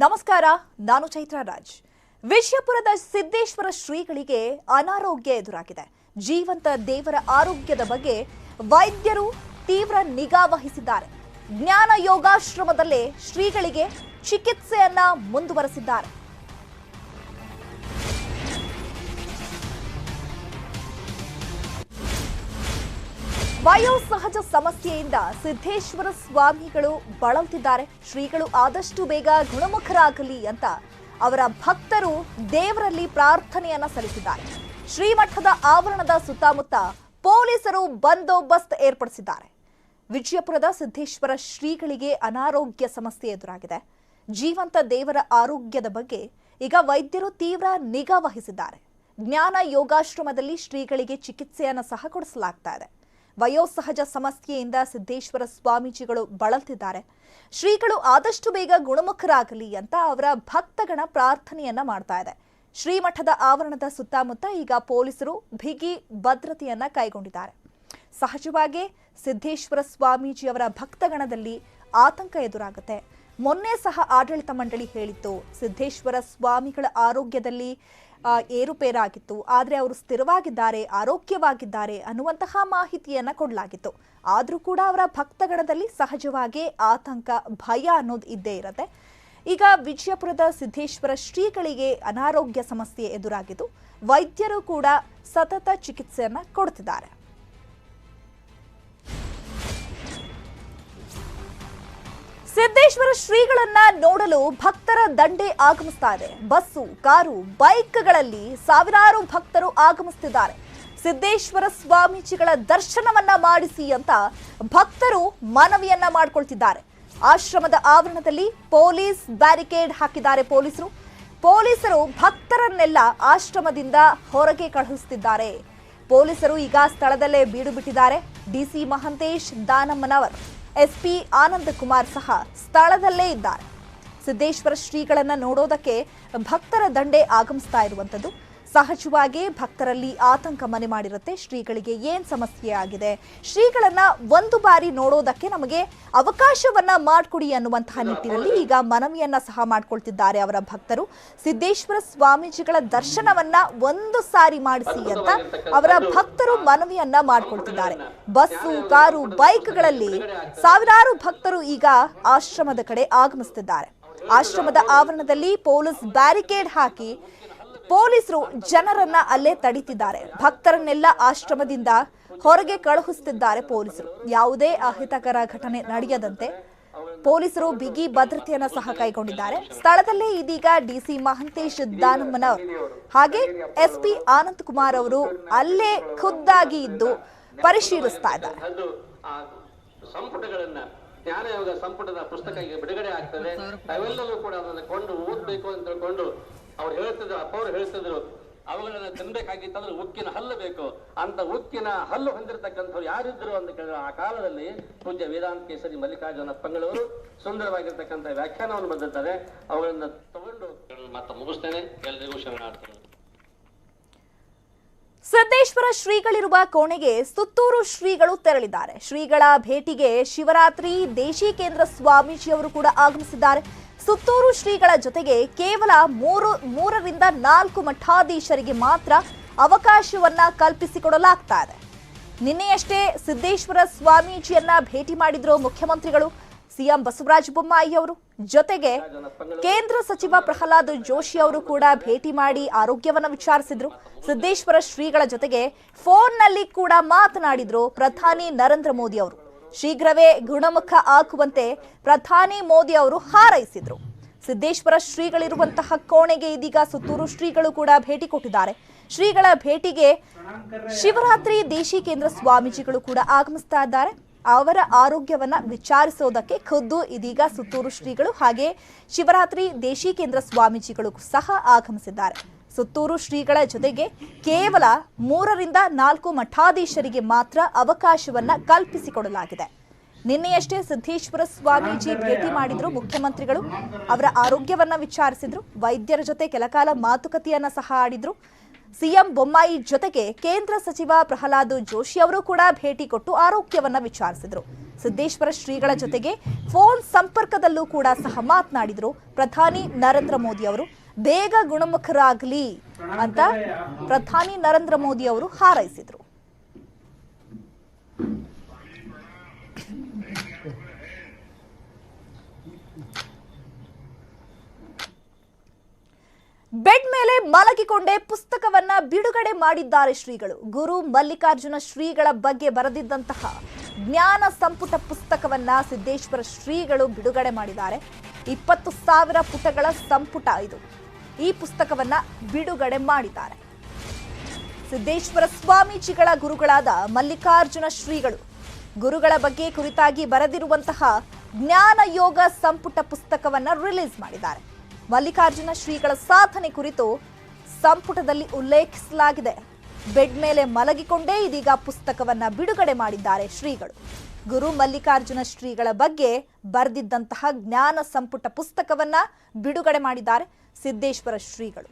ನಮಸ್ಕಾರ, ನಾನು ಚೈತ್ರ ರಾಜ್. ವಿಜಯಪುರದ ಸಿದ್ದೇಶ್ವರ ಶ್ರೀಗಳಿಗೆ ಅನಾರೋಗ್ಯ ಎದುರಾಗಿದೆ. ಜೀವಂತ ದೇವರ ಆರೋಗ್ಯದ ಬಗ್ಗೆ ವೈದ್ಯರು ತೀವ್ರ ನಿಗಾ ವಹಿಸಿದ್ದಾರೆ. ಜ್ಞಾನ ಯೋಗಾಶ್ರಮದಲ್ಲೇ ಶ್ರೀಗಳಿಗೆ ಚಿಕಿತ್ಸೆಯನ್ನ ಮುಂದುವರೆಸಿದ್ದಾರೆ. ವಯೋಸಹಜ ಸಮಸ್ಯೆಯಿಂದ ಸಿದ್ದೇಶ್ವರ ಸ್ವಾಮಿಗಳು ಬಳಲುತ್ತಿದ್ದಾರೆ. ಶ್ರೀಗಳು ಆದಷ್ಟು ಬೇಗ ಗುಣಮುಖರಾಗಲಿ ಅಂತ ಅವರ ಭಕ್ತರು ದೇವರಲ್ಲಿ ಪ್ರಾರ್ಥನೆಯನ್ನ ಸಲ್ಲಿಸಿದ್ದಾರೆ. ಶ್ರೀಮಠದ ಆವರಣದ ಸುತ್ತಮುತ್ತ ಪೊಲೀಸರು ಬಂದೋಬಸ್ತ್ ಏರ್ಪಡಿಸಿದ್ದಾರೆ. ವಿಜಯಪುರದ ಸಿದ್ದೇಶ್ವರ ಶ್ರೀಗಳಿಗೆ ಅನಾರೋಗ್ಯ ಸಮಸ್ಯೆ ಎದುರಾಗಿದೆ. ಜೀವಂತ ದೇವರ ಆರೋಗ್ಯದ ಬಗ್ಗೆ ಈಗ ವೈದ್ಯರು ತೀವ್ರ ನಿಗಾ ವಹಿಸಿದ್ದಾರೆ. ಜ್ಞಾನ ಯೋಗಾಶ್ರಮದಲ್ಲಿ ಶ್ರೀಗಳಿಗೆ ಚಿಕಿತ್ಸೆಯನ್ನು ಸಹ ಕೊಡಿಸಲಾಗ್ತಾ ಇದೆ. ವಯೋಸಹಜ ಸಮಸ್ಯೆಯಿಂದ ಸಿದ್ದೇಶ್ವರ ಸ್ವಾಮೀಜಿಗಳು ಬಳಲ್ತಿದ್ದಾರೆ. ಶ್ರೀಗಳು ಆದಷ್ಟು ಬೇಗ ಗುಣಮುಖರಾಗಲಿ ಅಂತ ಅವರ ಭಕ್ತಗಣ ಪ್ರಾರ್ಥನೆಯನ್ನ ಮಾಡ್ತಾ ಇದೆ. ಶ್ರೀಮಠದ ಆವರಣದ ಸುತ್ತಮುತ್ತ ಈಗ ಪೊಲೀಸರು ಬಿಗಿ ಭದ್ರತೆಯನ್ನ ಕೈಗೊಂಡಿದ್ದಾರೆ. ಸಹಜವಾಗಿ ಸಿದ್ದೇಶ್ವರ ಸ್ವಾಮೀಜಿ ಅವರ ಭಕ್ತಗಣದಲ್ಲಿ ಆತಂಕ ಎದುರಾಗುತ್ತೆ. ಮೊನ್ನೆ ಸಹ ಆಡಳಿತ ಮಂಡಳಿ ಹೇಳಿತ್ತು, ಸಿದ್ದೇಶ್ವರ ಸ್ವಾಮಿಗಳ ಆರೋಗ್ಯದಲ್ಲಿ ಏರುಪೇರಾಗಿತ್ತು, ಆದರೆ ಅವರು ಸ್ಥಿರವಾಗಿದ್ದಾರೆ, ಆರೋಗ್ಯವಾಗಿದ್ದಾರೆ ಅನ್ನುವಂತಹ ಮಾಹಿತಿಯನ್ನ ಕೊಡಲಾಗಿತ್ತು. ಆದರೂ ಕೂಡ ಅವರ ಭಕ್ತಗಣದಲ್ಲಿ ಸಹಜವಾಗಿ ಆತಂಕ, ಭಯ ಅನ್ನೋದು ಇದ್ದೇ ಇರುತ್ತೆ. ಈಗ ವಿಜಯಪುರದ ಸಿದ್ದೇಶ್ವರ ಶ್ರೀಗಳಿಗೆ ಅನಾರೋಗ್ಯ ಸಮಸ್ಯೆ ಎದುರಾಗಿದ್ದು ವೈದ್ಯರು ಕೂಡ ಸತತ ಚಿಕಿತ್ಸೆಯನ್ನ ಕೊಡ್ತಿದ್ದಾರೆ. ಸಿದ್ದೇಶ್ವರ ಶ್ರೀಗಳನ್ನ ನೋಡಲು ಭಕ್ತರ ದಂಡೆ ಆಗಮಿಸ್ತಾ ಇದೆ. ಬಸ್ಸು, ಕಾರು, ಬೈಕ್ಗಳಲ್ಲಿ ಸಾವಿರಾರು ಭಕ್ತರು ಆಗಮಿಸುತ್ತಿದ್ದಾರೆ. ಸಿದ್ದೇಶ್ವರ ಸ್ವಾಮೀಜಿಗಳ ದರ್ಶನವನ್ನ ಮಾಡಿಸಿ ಅಂತ ಭಕ್ತರು ಮನವಿಯನ್ನ ಮಾಡಿಕೊಳ್ತಿದ್ದಾರೆ. ಆಶ್ರಮದ ಆವರಣದಲ್ಲಿ ಪೊಲೀಸ್ ಬ್ಯಾರಿಕೇಡ್ ಹಾಕಿದ್ದಾರೆ. ಪೊಲೀಸರು ಭಕ್ತರನ್ನೆಲ್ಲ ಆಶ್ರಮದಿಂದ ಹೊರಗೆ ಕಳುಹಿಸುತ್ತಿದ್ದಾರೆ. ಪೊಲೀಸರು ಈಗ ಸ್ಥಳದಲ್ಲೇ ಬೀಡು ಬಿಟ್ಟಿದ್ದಾರೆ. ಡಿಸಿ ಮಹಂತೇಶ್ ದಾನಮ್ಮನವರ್, ಎಸ್ಪಿ ಆನಂದ ಕುಮಾರ್ ಸಹ ಸ್ಥಳದಲ್ಲೇ ಇದ್ದಾರೆ. ಸಿದ್ದೇಶ್ವರ ಶ್ರೀಗಳನ್ನ ನೋಡೋದಕ್ಕೆ ಭಕ್ತರ ದಂಡೆ ಆಗಮಿಸ್ತಾ ಇರುವಂತದ್ದು ಸಹಜವಾಗಿ ಭಕ್ತರಲ್ಲಿ ಆತಂಕ ಮನೆ ಮಾಡಿರುತ್ತೆ. ಶ್ರೀಗಳಿಗೆ ಏನ್ ಸಮಸ್ಯೆ ಆಗಿದೆ, ಶ್ರೀಗಳನ್ನ ಒಂದು ಬಾರಿ ನೋಡೋದಕ್ಕೆ ನಮಗೆ ಅವಕಾಶವನ್ನ ಮಾಡಿಕೊಡಿ ಅನ್ನುವಂತಹ ನಿಟ್ಟಿನಲ್ಲಿ ಈಗ ಮನವಿಯನ್ನ ಸಹ ಮಾಡ್ಕೊಳ್ತಿದ್ದಾರೆ ಅವರ ಭಕ್ತರು. ಸಿದ್ದೇಶ್ವರ ಸ್ವಾಮೀಜಿಗಳ ದರ್ಶನವನ್ನ ಒಂದು ಸಾರಿ ಮಾಡಿಸಿ ಅಂತ ಅವರ ಭಕ್ತರು ಮನವಿಯನ್ನ ಮಾಡ್ಕೊಳ್ತಿದ್ದಾರೆ. ಬಸ್ಸು, ಕಾರು, ಬೈಕ್ಗಳಲ್ಲಿ ಸಾವಿರಾರು ಭಕ್ತರು ಈಗ ಆಶ್ರಮದ ಕಡೆ ಆಗಮಿಸುತ್ತಿದ್ದಾರೆ. ಆಶ್ರಮದ ಆವರಣದಲ್ಲಿ ಪೊಲೀಸ್ ಬ್ಯಾರಿಕೇಡ್ ಹಾಕಿ ಪೊಲೀಸರು ಜನರನ್ನ ಅಲ್ಲೇ ತಡೀತಿದ್ದಾರೆ. ಭಕ್ತರನ್ನೆಲ್ಲ ಆಶ್ರಮದಿಂದ ಹೊರಗೆ ಕಳುಹಿಸುತ್ತಿದ್ದಾರೆ ಪೊಲೀಸರು. ಯಾವುದೇ ಅಹಿತಕರ ಘಟನೆ ನಡೆಯದಂತೆ ಪೊಲೀಸರು ಬಿಗಿ ಭದ್ರತೆಯನ್ನ ಸಹ ಕೈಗೊಂಡಿದ್ದಾರೆ. ಸ್ಥಳದಲ್ಲೇ ಇದೀಗ ಡಿಸಿ ಮಹಂತೇಶ್ ದಾನಮ್ಮನವರು ಹಾಗೆ ಎಸ್ಪಿ ಆನಂದ್ ಕುಮಾರ್ ಅವರು ಅಲ್ಲೇ ಖುದ್ದಾಗಿ ಇದ್ದು ಪರಿಶೀಲಿಸ್ತಾ ಇದ್ದಾರೆ. ಜ್ಞಾನಯೋಗ ಸಂಪುಟದ ಪುಸ್ತಕ ಈಗ ಬಿಡುಗಡೆ ಆಗ್ತದೆ. ಅವೆಲ್ಲವೂ ಕೂಡ ಅದನ್ನು ಕೊಂಡು ಓದ್ಬೇಕು ಅಂತ ತಿಳ್ಕೊಂಡು ಅವ್ರು ಹೇಳ್ತಿದ್ರು, ಅಪ್ಪವ್ರು ಹೇಳ್ತಿದ್ರು, ಅವುಗಳನ್ನ ತಿನ್ಬೇಕಾಗಿತ್ತಂದ್ರೆ ಉಕ್ಕಿನ ಹಲ್ಲು ಬೇಕು ಅಂತ. ಉಕ್ಕಿನ ಹಲ್ಲು ಹೊಂದಿರತಕ್ಕಂಥವ್ರು ಯಾರಿದ್ರು ಅಂತ ಕೇಳಿದ್ರೆ ಆ ಕಾಲದಲ್ಲಿ ಪೂಜ್ಯ ವೇದಾಂತ ಕೇಸರಿ ಮಲ್ಲಿಕಾರ್ಜುನ ಪಂಗಳವರು ಸುಂದರವಾಗಿರ್ತಕ್ಕಂಥ ವ್ಯಾಖ್ಯಾನವನ್ನು ಬರೆದಿದ್ದಾರೆ. ಅವುಗಳನ್ನ ತಗೊಂಡು ಮತ್ತೆ ಮುಗಿಸ್ತೇನೆ. ಎಲ್ಲರಿಗೂ ಶರಣಾರ್ಥಿಗಳು. ಸಿದ್ದೇಶ್ವರ ಶ್ರೀಗಳಿರುವ ಕೋಣೆಗೆ ಸುತ್ತೂರು ಶ್ರೀಗಳು ತೆರಳಿದ್ದಾರೆ. ಶ್ರೀಗಳ ಭೇಟಿಗೆ ಶಿವರಾತ್ರಿ ದೇಶಿಕೇಂದ್ರ ಸ್ವಾಮೀಜಿಯವರು ಕೂಡ ಆಗಮಿಸಿದ್ದಾರೆ. ಸುತ್ತೂರು ಶ್ರೀಗಳ ಜೊತೆಗೆ ಕೇವಲ 3ರಿಂದ 4 ಮಠಾಧೀಶರಿಗೆ ಮಾತ್ರ ಅವಕಾಶವನ್ನ ಕಲ್ಪಿಸಿಕೊಡಲಾಗ್ತಾ ಇದೆ. ನಿನ್ನೆಯಷ್ಟೇ ಸಿದ್ದೇಶ್ವರ ಸ್ವಾಮೀಜಿಯನ್ನ ಭೇಟಿ ಮಾಡಿದ್ರು ಮುಖ್ಯಮಂತ್ರಿಗಳು. ಸಿಎಂ ಬಸವರಾಜ ಬೊಮ್ಮಾಯಿ ಅವರು ಜೊತೆಗೆ ಕೇಂದ್ರ ಸಚಿವ ಪ್ರಹ್ಲಾದ್ ಜೋಶಿ ಅವರು ಕೂಡ ಭೇಟಿ ಮಾಡಿ ಆರೋಗ್ಯವನ್ನ ವಿಚಾರಿಸಿದ್ರು. ಸಿದ್ದೇಶ್ವರ ಶ್ರೀಗಳ ಜೊತೆಗೆ ಫೋನ್ನಲ್ಲಿ ಕೂಡ ಮಾತನಾಡಿದ್ರು ಪ್ರಧಾನಿ ನರೇಂದ್ರ ಮೋದಿ ಅವರು. ಶೀಘ್ರವೇ ಗುಣಮುಖ ಆಗುವಂತೆ ಪ್ರಧಾನಿ ಮೋದಿ ಅವರು ಹಾರೈಸಿದ್ರು. ಸಿದ್ದೇಶ್ವರ ಶ್ರೀಗಳಿರುವಂತಹ ಕೋಣೆಗೆ ಇದೀಗ ಸುತ್ತೂರು ಶ್ರೀಗಳು ಕೂಡ ಭೇಟಿ ಕೊಟ್ಟಿದ್ದಾರೆ. ಶ್ರೀಗಳ ಭೇಟಿಗೆ ಶಿವರಾತ್ರಿ ದೇಶಿಕೇಂದ್ರ ಸ್ವಾಮೀಜಿಗಳು ಕೂಡ ಆಗಮಿಸ್ತಾ ಇದ್ದಾರೆ. ಅವರ ಆರೋಗ್ಯವನ್ನ ವಿಚಾರಿಸೋದಕ್ಕೆ ಖುದ್ದು ಇದೀಗ ಸುತ್ತೂರು ಶ್ರೀಗಳು ಹಾಗೆ ಶಿವರಾತ್ರಿ ದೇಶಿಕೇಂದ್ರ ಸ್ವಾಮೀಜಿಗಳು ಸಹ ಆಗಮಿಸಿದ್ದಾರೆ. ಸುತ್ತೂರು ಶ್ರೀಗಳ ಜೊತೆಗೆ ಕೇವಲ 3ರಿಂದ 4 ಮಠಾಧೀಶರಿಗೆ ಮಾತ್ರ ಅವಕಾಶವನ್ನ ಕಲ್ಪಿಸಿಕೊಡಲಾಗಿದೆ. ನಿನ್ನೆಯಷ್ಟೇ ಸಿದ್ದೇಶ್ವರ ಸ್ವಾಮೀಜಿ ಭೇಟಿ ಮಾಡಿದ್ರು ಮುಖ್ಯಮಂತ್ರಿಗಳು. ಅವರ ಆರೋಗ್ಯವನ್ನ ವಿಚಾರಿಸಿದ್ರು. ವೈದ್ಯರ ಜೊತೆ ಕೆಲಕಾಲ ಮಾತುಕತೆಯನ್ನ ಸಹ ಆಡಿದ್ರು. ಸಿಎಂ ಬೊಮ್ಮಾಯಿ ಜೊತೆಗೆ ಕೇಂದ್ರ ಸಚಿವ ಪ್ರಹ್ಲಾದ್ ಜೋಶಿ ಅವರು ಕೂಡ ಭೇಟಿ ಕೊಟ್ಟು ಆರೋಗ್ಯವನ್ನ ವಿಚಾರಿಸಿದ್ರು. ಸಿದ್ದೇಶ್ವರ ಶ್ರೀಗಳ ಜೊತೆಗೆ ಫೋನ್ ಸಂಪರ್ಕದಲ್ಲೂ ಕೂಡ ಸಹ ಮಾತನಾಡಿದ್ರು ಪ್ರಧಾನಿ ನರೇಂದ್ರ ಮೋದಿ ಅವರು. ಬೇಗ ಗುಣಮುಖರಾಗಲಿ ಅಂತ ಪ್ರಧಾನಿ ನರೇಂದ್ರ ಮೋದಿ ಅವರು ಹಾರೈಸಿದ್ರು. ಬೆಡ್ ಮೇಲೆ ಮಲಗಿಕೊಂಡೇ ಪುಸ್ತಕವನ್ನ ಬಿಡುಗಡೆ ಮಾಡಿದ್ದಾರೆ ಶ್ರೀಗಳು. ಗುರು ಮಲ್ಲಿಕಾರ್ಜುನ ಶ್ರೀಗಳ ಬಗ್ಗೆ ಬರೆದಿದ್ದಂತಹ ಜ್ಞಾನ ಸಂಪುಟ ಪುಸ್ತಕವನ್ನ ಸಿದ್ದೇಶ್ವರ ಶ್ರೀಗಳು ಬಿಡುಗಡೆ ಮಾಡಿದ್ದಾರೆ. 20,000 ಪುಟಗಳ ಸಂಪುಟ ಇದು. ಈ ಪುಸ್ತಕವನ್ನ ಬಿಡುಗಡೆ ಮಾಡಿದ್ದಾರೆ. ಸಿದ್ದೇಶ್ವರ ಸ್ವಾಮೀಜಿಗಳ ಗುರುಗಳಾದ ಮಲ್ಲಿಕಾರ್ಜುನ ಶ್ರೀಗಳು ಗುರುಗಳ ಬಗ್ಗೆ ಕುರಿತಾಗಿ ಬರೆದಿರುವಂತಹ ಜ್ಞಾನ ಯೋಗ ಸಂಪುಟ ಪುಸ್ತಕವನ್ನ ರಿಲೀಸ್ ಮಾಡಿದ್ದಾರೆ. ಮಲ್ಲಿಕಾರ್ಜುನ ಶ್ರೀಗಳ ಸಾಧನೆ ಕುರಿತು ಸಂಪುಟದಲ್ಲಿ ಉಲ್ಲೇಖಿಸಲಾಗಿದೆ. ಬೆಡ್ ಮೇಲೆ ಮಲಗಿಕೊಂಡೇ ಇದೀಗ ಪುಸ್ತಕವನ್ನ ಬಿಡುಗಡೆ ಮಾಡಿದ್ದಾರೆ ಶ್ರೀಗಳು. ಗುರು ಮಲ್ಲಿಕಾರ್ಜುನ ಶ್ರೀಗಳ ಬಗ್ಗೆ ಬರೆದಿದ್ದಂತಹ ಜ್ಞಾನ ಸಂಪುಟ ಪುಸ್ತಕವನ್ನ ಬಿಡುಗಡೆ ಮಾಡಿದ್ದಾರೆ ಸಿದ್ದೇಶ್ವರ ಶ್ರೀಗಳು.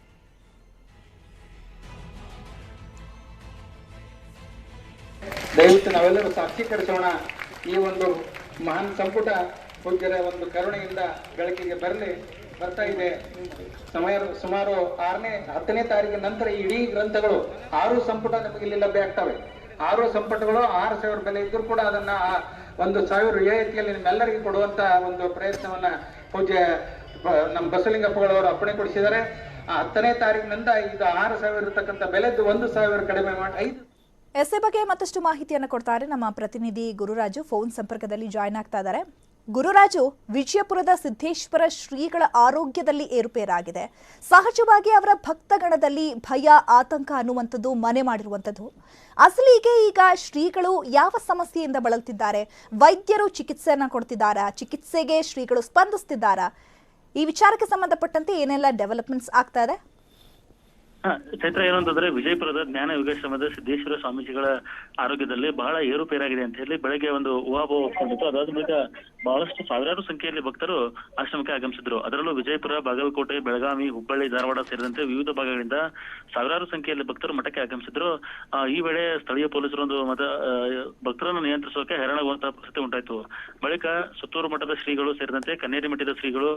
ದಯವಿಟ್ಟು ನಾವೆಲ್ಲರೂ ಸಾಕ್ಷೀಕರಿಸೋಣ. ಈ ಒಂದು ಮಹಾನ್ ಸಂಪುಟ ಪೂಜ್ಯರ ಒಂದು ಕರುಣೆಯಿಂದ ಬೆಳಕಿಗೆ ಬರ್ತಾ ಇದೆ. ಸುಮಾರು 10ನೇ ತಾರೀಕಿನ ನಂತರ ಇಡೀ ಗ್ರಂಥಗಳು 6 ಸಂಪುಟ ನಮಗೆ ಇಲ್ಲಿ ಲಭ್ಯ ಆಗ್ತವೆ. 6 ಸಂಪುಟಗಳು 6,000 ಬೆಲೆ ಇದ್ರೂ ಕೂಡ ಅದನ್ನ 1,000 ರಿಯಾಯಿತಿಯಲ್ಲಿ ನಿಮ್ಮೆಲ್ಲರಿಗೂ ಕೊಡುವಂತ ಒಂದು ಪ್ರಯತ್ನವನ್ನ ಪೂಜ್ಯ ನಮ್ಮ ಬಸವಲಿಂಗಪ್ಪಗಳವರು ಅಪ್ಪಣೆ ಕೊಡಿಸಿದ್ದಾರೆ. 10ನೇ ತಾರೀಕಿನಿಂದ ಈಗ 6,000 ಇರತಕ್ಕಂಥ ಬೆಲೆದ್ದು 1,000 ಕಡಿಮೆ ಮಾಡಿ 5. ಎಸ್ಎ ಬಗ್ಗೆ ಮತ್ತಷ್ಟು ಮಾಹಿತಿಯನ್ನು ಕೊಡ್ತಾರೆ ನಮ್ಮ ಪ್ರತಿನಿಧಿ ಗುರುರಾಜು. ಫೋನ್ ಸಂಪರ್ಕದಲ್ಲಿ ಜಾಯ್ನ್ ಆಗ್ತಾ ಇದ್ದಾರೆ. ಗುರುರಾಜು, ವಿಜಯಪುರದ ಸಿದ್ದೇಶ್ವರ ಶ್ರೀಗಳ ಆರೋಗ್ಯದಲ್ಲಿ ಏರುಪೇರಾಗಿದೆ. ಸಹಜವಾಗಿ ಅವರ ಭಕ್ತಗಣದಲ್ಲಿ ಭಯ, ಆತಂಕ ಅನ್ನುವಂಥದ್ದು ಮನೆ ಮಾಡಿರುವಂಥದ್ದು. ಅಸಲಿಗೆ ಈಗ ಶ್ರೀಗಳು ಯಾವ ಸಮಸ್ಯೆಯಿಂದ ಬಳಲ್ತಿದ್ದಾರೆ? ವೈದ್ಯರು ಚಿಕಿತ್ಸೆಯನ್ನ ಕೊಡ್ತಿದ್ದಾರಾ? ಚಿಕಿತ್ಸೆಗೆ ಶ್ರೀಗಳು ಸ್ಪಂದಿಸ್ತಿದ್ದಾರಾ? ಈ ವಿಚಾರಕ್ಕೆ ಸಂಬಂಧಪಟ್ಟಂತೆ ಏನೆಲ್ಲ ಡೆವಲಪ್ಮೆಂಟ್ಸ್ ಆಗ್ತಾ ಇದೆ? ಚೈತ್ರ, ಏನು ಅಂತಂದ್ರೆ ವಿಜಯಪುರದ ಜ್ಞಾನ ಯೋಗೇಶ್ವರದ ಸಿದ್ದೇಶ್ವರ ಸ್ವಾಮೀಜಿಗಳ ಆರೋಗ್ಯದಲ್ಲಿ ಬಹಳ ಏರುಪೇರಾಗಿದೆ ಅಂತ ಹೇಳಿ ಬೆಳಗ್ಗೆ ಒಂದು ಊಹಾಪೋಹ ಒಪ್ಕೊಂಡಿತ್ತು. ಅದಾದ ಬಳಿಕ ಬಹಳಷ್ಟು ಸಾವಿರಾರು ಸಂಖ್ಯೆಯಲ್ಲಿ ಭಕ್ತರು ಆಶ್ರಮಕ್ಕೆ ಆಗಮಿಸಿದ್ರು. ಅದರಲ್ಲೂ ವಿಜಯಪುರ, ಬಾಗಲಕೋಟೆ, ಬೆಳಗಾವಿ, ಹುಬ್ಬಳ್ಳಿ, ಧಾರವಾಡ ಸೇರಿದಂತೆ ವಿವಿಧ ಭಾಗಗಳಿಂದ ಸಾವಿರಾರು ಸಂಖ್ಯೆಯಲ್ಲಿ ಭಕ್ತರು ಮಠಕ್ಕೆ ಆಗಮಿಸಿದ್ರು. ಈ ವೇಳೆ ಸ್ಥಳೀಯ ಪೊಲೀಸರು ಒಂದು ಭಕ್ತರನ್ನು ನಿಯಂತ್ರಿಸೋಕೆ ಹೆರಣಾಗುವಂತಹ ಪರಿಸ್ಥಿತಿ ಉಂಟಾಯಿತು. ಬಳಿಕ ಸುತ್ತೂರು ಮಠದ ಶ್ರೀಗಳು ಸೇರಿದಂತೆ ಕನ್ನೇರಿ ಮಠದ ಶ್ರೀಗಳು